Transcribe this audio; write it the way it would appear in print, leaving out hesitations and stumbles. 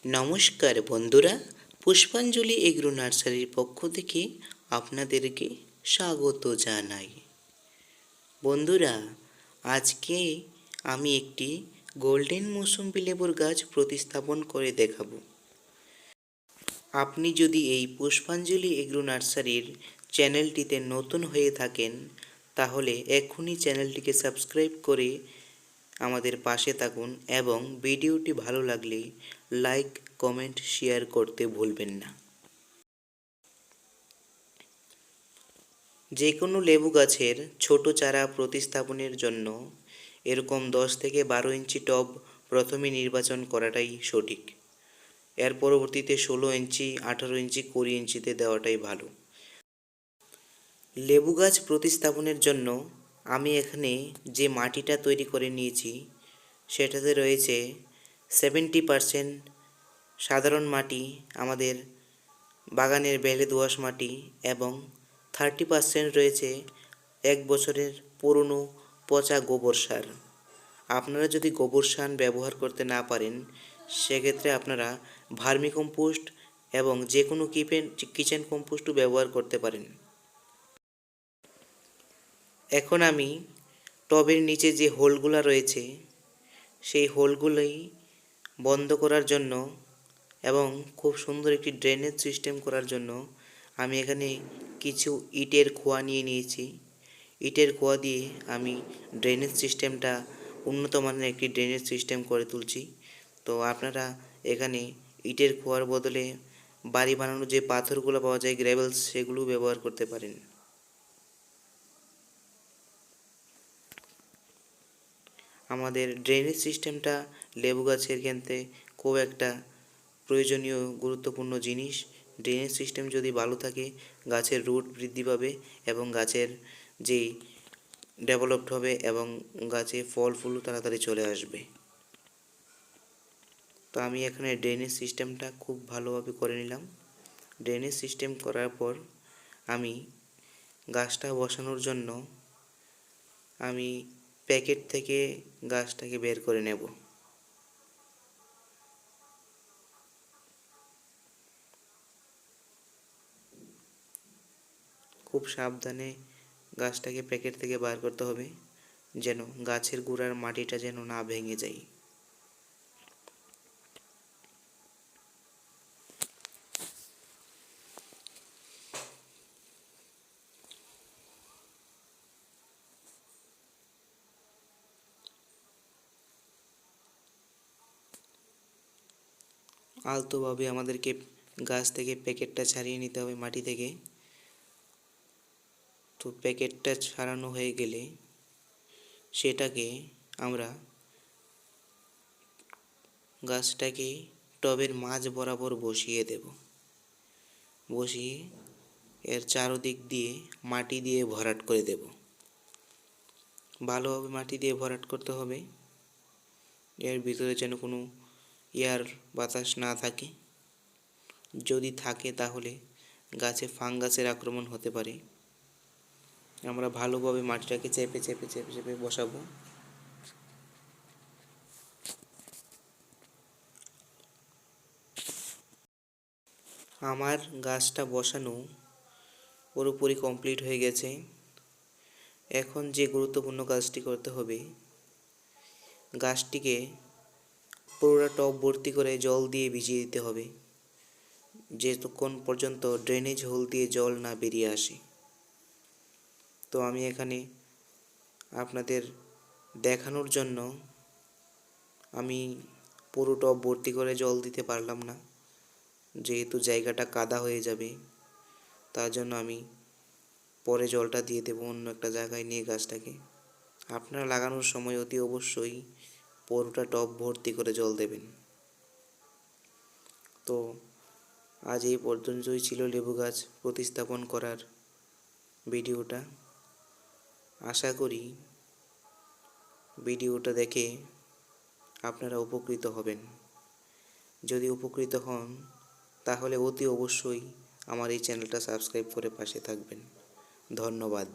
নমস্কার বন্ধুরা, পুষ্পাঞ্জলি এগ্রো নার্সারির পক্ষ থেকে আপনাদেরকে স্বাগত জানাই। বন্ধুরা, আজকে আমি একটি গোল্ডেন মৌসুম্বি লেবুর গাছ প্রতিস্থাপন করে দেখাবো। আপনি যদি এই পুষ্পাঞ্জলি এগ্রো নার্সারির চ্যানেলটিতে নতুন হয়ে থাকেন, তাহলে এক্ষুনি চ্যানেলটিকে সাবস্ক্রাইব করে আমাদের পাশে থাকুন এবং ভিডিওটি ভালো লাগলে লাইক, কমেন্ট, শেয়ার করতে ভুলবেন না। যে কোনো লেবু গাছের ছোট চারা প্রতিস্থাপনের জন্য এরকম 10 থেকে 12 ইঞ্চি টব প্রথমে নির্বাচন করাটাই সঠিক। এর পরবর্তীতে 16 ইঞ্চি, 18 ইঞ্চি, 20 ইঞ্চিতে দেওয়াটাই ভালো। লেবু গাছ প্রতিস্থাপনের জন্য আমি এখানে যে মাটিটা তৈরি করে নিয়েছি সেটাতে রয়েছে 70% সাধারণ মাটি, আমাদের বাগানের বেলে দোআঁশ মাটি, এবং 30% রয়েছে 1 বছরের পুরনো পচা গোবর সার। আপনারা যদি গোবর সার ব্যবহার করতে না পারেন, সেক্ষেত্রে আপনারা ভার্মিকম্পোস্ট এবং যে কোনো কিচেন কম্পোস্টও ব্যবহার করতে পারেন। এখন আমি টবের নিচে যে হোলগুলো রয়েছে সেই হোলগুলোই বন্ধ করার জন্য এবং খুব সুন্দর একটি ড্রেনেজ সিস্টেম করার জন্য আমি এখানে কিছু ইটের খোয়া নিয়ে নিয়েছি। ইটের খোয়া দিয়ে আমি ড্রেনেজ সিস্টেমটা উন্নত মানের একটি ড্রেনেজ সিস্টেম করে তুলছি। তো আপনারা এখানে ইটের খোয়ার বদলে বাড়ি বানানোর যে পাথরগুলো পাওয়া যায়, গ্রেভেলস, সেগুলো ব্যবহার করতে পারেন। আমাদের ড্রেনেজ সিস্টেমটা লেবু গাছের ক্ষেত্রে খুব একটা প্রয়োজনীয় গুরুত্বপূর্ণ জিনিস। ড্রেনেজ সিস্টেম যদি ভালো থাকে, গাছের রুট বৃদ্ধি পাবে এবং গাছের যেই ডেভেলপড হবে এবং গাছে ফল ফুল তাড়াতাড়ি চলে আসবে। তো আমি এখানে ড্রেনেজ সিস্টেমটা খুব ভালোভাবে করে নিলাম। ড্রেনেজ সিস্টেম করার পর আমি গাছটা বসানোর জন্য আমি প্যাকেট থেকে গাছটাকে বের করে নেব। খুব সাবধানে গাছটাকে প্যাকেট থেকে বার করতে হবে, যেন গাছের গোড়ার মাটিটা যেন না ভেঙে যায়। আলতোভাবে আমাদেরকে গাছ থেকে প্যাকেটটা ছাড়িয়ে নিতে হবে মাটি থেকে। তো প্যাকেটটা ছাড়ানো হয়ে গেলে সেটাকে আমরা গাছটাকে টবের মাঝ বরাবর বসিয়ে দেব। বসিয়ে এর চারদিক দিয়ে মাটি দিয়ে ভরাট করে দেব। ভালোভাবে মাটি দিয়ে ভরাট করতে হবে, এর ভিতরে যেন কোনো এয়ার বাতাস না থাকে। যদি থাকে তাহলে গাছে ফাঙ্গাসের আক্রমণ হতে পারে। আমরা ভালোভাবে মাটিটাকে চেপে চেপে চেপে চেপে বসাবো। আমার গাছটা বসানো পুরোপুরি কমপ্লিট হয়ে গেছে। এখন যে গুরুত্বপূর্ণ কাজটি করতে হবে, গাছটিকে পুরোটা টব ভর্তি করে জল দিয়ে ভিজিয়ে দিতে হবে, যতক্ষণ পর্যন্ত ড্রেনেজ হোল দিয়ে জল না বেরিয়ে আসে। তো আমি এখানে আপনাদের দেখানোর জন্য আমি পুরো টব ভর্তি করে জল দিতে পারলাম না, যেহেতু জায়গাটা কাদা হয়ে যাবে। তার জন্য আমি পরে জলটা দিয়ে দেবো অন্য একটা জায়গায় নিয়ে গাছটাকে। আপনারা লাগানোর সময় অতি অবশ্যই পুরোটা টব ভর্তি করে জল দেবেন। তো আজ এই পর্যন্তই ছিল লেবু গাছ প্রতিস্থাপন করার ভিডিওটা। আশা করি ভিডিওটা দেখে আপনারা উপকৃত হবেন। যদি উপকৃত হন তাহলে অতি অবশ্যই আমার এই চ্যানেলটা সাবস্ক্রাইব করে পাশে থাকবেন। ধন্যবাদ।